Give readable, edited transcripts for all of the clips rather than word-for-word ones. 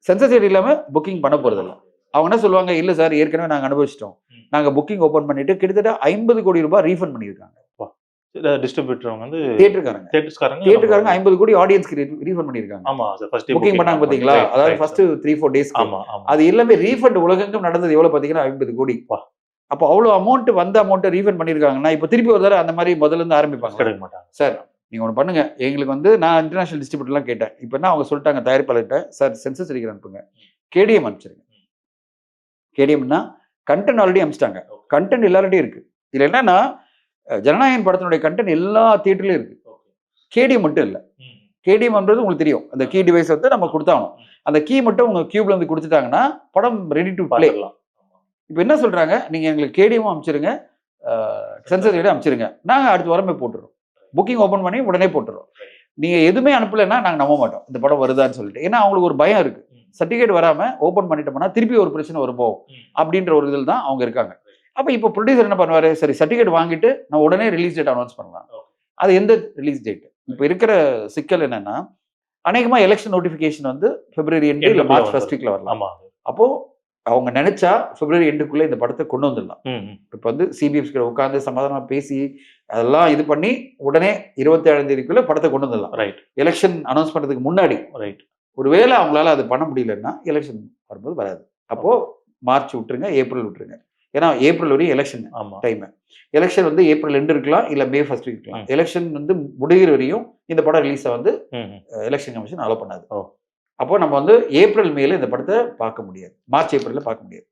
Census ID இல்லாமல் booking பண்ண போகிறதில்ல. அவங்க என்ன சொல்லுவாங்க, இல்லை சார் ஏற்கனவே நாங்கள் அனுபவிச்சிட்டோம், நாங்கள் புக்கிங் ஓப்பன் பண்ணிட்டு கிட்டத்தட்ட 50 கோடி ரூபாய் ரீஃபண்ட் பண்ணியிருக்காங்க. டிஸ்ட்ரிபியூட்டர் வந்து தியேட்டருக்காரங்க 50 கோடி ஆடியன்ஸ்க்கு ரீஃபண்ட் பண்ணியிருக்காங்க. ஆமா சார், ஃபர்ஸ்ட் புக்கிங் பண்ணாங்க பாத்தீங்களா, அதாவது ஃபர்ஸ்ட் 3-4 டேஸ். அது எல்லாமே ரீஃபண்ட் உலகெங்கும் நடந்தது எவ்வளவு பாத்தீங்கன்னா 50 கோடி. அப்போ அவ்வளவு அமௌண்ட் வந்த அமௌண்ட் ரீஃபண்ட் பண்ணியிருக்காங்கன்னா இப்போ திருப்பி ஒரு தடவை அந்த மாதிரி முதல்ல இருந்து ஆரம்பிப்பாங்க. சார் நீங்க ஒன்று பண்ணுங்க, எங்களுக்கு வந்து நான் இன்டர்நேஷனல் டிஸ்ட்ரிபியூட்டர்லாம் கேட்டேன். இப்போ என்ன அவங்க சொல்லிட்டாங்க தயாரிப்பாளர்கிட்ட, சார் சென்சஸ் அடிக்கிற அனுப்புங்க, கேடிஎம் அனுப்பிச்சிருங்க. கேடிஎம்னா கண்டென்ட் ஆல்ரெடி அனுப்பிச்சிட்டாங்க, கண்டென்ட் எல்லார்ட்டையும் இருக்கு. இதுல என்னன்னா ஜனநாயகன் படத்தினுடைய கண்டென்ட் எல்லா தியேட்டர்லயும் இருக்கு, கேடிஎம் மட்டும் இல்லை. கேடிஎம்ன்றது உங்களுக்கு தெரியும், அந்த கீ டிவைஸ் வந்து நம்ம கொடுத்தாகணும். அந்த கீ மட்டும் உங்க கியூப்ல வந்து கொடுத்துட்டாங்கன்னா படம் ரெடி டு பிளே. இப்போ என்ன சொல்றாங்க, நீங்க எங்களுக்கு கேடிஎம் அனுப்பிச்சிருங்க, சென்சஸ் ஐடி அனுப்பிச்சிருங்க, நாங்கள் அடுத்த வாரமே போட்டுறோம், புக்கிங் ஓப்பன் பண்ணி உடனே போட்டுறோம். நீங்க எதுவுமே அனுப்பலைன்னா நாங்கள் நம்ப மாட்டோம் இந்த படம் வருதான்னு சொல்லிட்டு. ஏன்னா அவங்களுக்கு ஒரு பயம் இருக்கு, சர்டிஃபிகேட் வராம ஓப்பன் பண்ணிட்டோம்னா திருப்பி ஒரு பிரச்சனை வருமோ அப்படின்ற ஒரு இதில் தான் அவங்க இருக்காங்க. அப்போ இப்போ ப்ரொடியூசர் என்ன பண்ணுவாரு, சரி சர்டிஃபிகேட் வாங்கிட்டு நான் உடனே ரிலீஸ் டேட் அனௌன்ஸ் பண்ணலாம். அது எந்த ரிலீஸ் டேட்? இப்போ இருக்கிற சிக்கல் என்னன்னா, அநேகமாக எலெக்ஷன் நோட்டிஃபிகேஷன் வந்து பிப்ரவரி எண்டு இல்லை மார்ச் ஃபர்ஸ்ட் வீக்ல வரலாம். அப்போ அவங்க நினைச்சா பிப்ரவரி எண்டுக்குள்ள இந்த படத்தை கொண்டு வந்துடலாம். இப்போ வந்து சிபிஎஃப்சி உட்காந்து சமாதானமா பேசி அதெல்லாம் இது பண்ணி உடனே 27ஆம் தேதிக்குள்ள படத்தை கொண்டு வந்துடலாம். எலெக்ஷன் அனௌன்ஸ் பண்றதுக்கு முன்னாடி. ஒருவேளை அவங்களால அது பண்ண முடியலன்னா எலெக்ஷன் வரும்போது வராது. அப்போ மார்ச் விட்டுருங்க, ஏப்ரல் விட்டுருங்க. ஏன்னா ஏப்ரல் வரையும் எலெக்ஷன் டைம். எலெக்ஷன் வந்து ஏப்ரல் 2 இருக்கலாம், இல்லை மே ஃபர்ஸ்ட் வீக் இருக்கலாம். எலெக்ஷன் வந்து முடிகிற வரையும் இந்த படம் ரிலீஸை வந்து எலெக்ஷன் கமிஷன் அலோ பண்ணாது. அப்போ நம்ம வந்து ஏப்ரல் மேல இந்த படத்தை பார்க்க முடியாது, மார்ச் ஏப்ரல்ல பார்க்க முடியாது.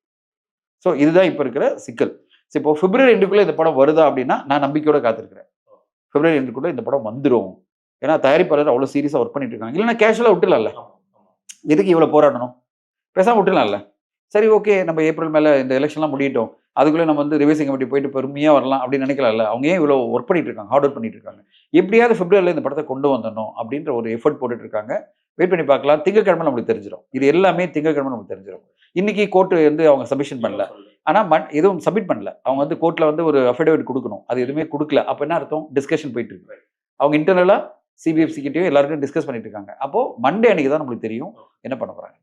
ஸோ இதுதான் இப்போ இருக்கிற சிக்கல். இப்போ பிப்ரவரி எண்டுக்குள்ள இந்த படம் வருதா அப்படின்னா நான் நம்பிக்கையோட காத்திருக்கிறேன். பிப்ரவரி எண்டுக்குள்ள இந்த படம் வந்துடும். ஏன்னா தயாரிப்பாளர் அவ்வளோ சீரியஸாக ஒர்க் பண்ணிட்டு இருக்காங்க. இல்லைன்னா கேஷுவலாக விட்டுலாம்ல, எதுக்கு இவ்வளோ போராடணும், பேசாமல் விட்டுலாம்ல. சரி ஓகே, நம்ம ஏப்ரல் மேலே இந்த எலெக்ஷன்லாம் முடியட்டும், அதுக்குள்ளே நம்ம வந்து ரிவைசிங் கமிட்டி போயிட்டு பொறுமையாக வரலாம் அப்படின்னு நினைக்கலாம்ல. அவங்க ஏன் இவ்வளோ ஒர்க் பண்ணிட்டு இருக்காங்க, ஹார்ட் ஒர்க் பண்ணிட்டு இருக்காங்க. எப்படியாவது பிப்ரவரியில் இந்த படத்தை கொண்டு வந்துடணும் அப்படின்ற ஒரு எஃபர்ட் போட்டுட்டு இருக்காங்க. வெயிட் பண்ணி பார்க்கலாம். திங்கட்கிழமை நம்மளுக்கு தெரிஞ்சிடும். இது எல்லாமே திங்கட்கிழமை நமக்கு தெரிஞ்சிடும். இன்னைக்கு கோர்ட்டு வந்து அவங்க சப்மிஷன் பண்ணல, ஆனால் எதுவும் சப்மிட் பண்ணல. அவங்க வந்து கோர்ட்டில் வந்து ஒரு அஃபிடேவிட் கொடுக்கணும், அது எதுவுமே கொடுக்கல. அப்போ என்ன அர்த்தம், டிஸ்கஷன் போயிட்டு இருக்கு. அவங்க இன்டர்னலாக சிபிஎஃப்சி கிட்டேயும் எல்லாருக்கும் டிஸ்கஸ் பண்ணிட்டு இருக்காங்க. அப்போ மண்டே அன்னைக்கு தான் நம்மளுக்கு தெரியும் என்ன பண்ண போறாங்க.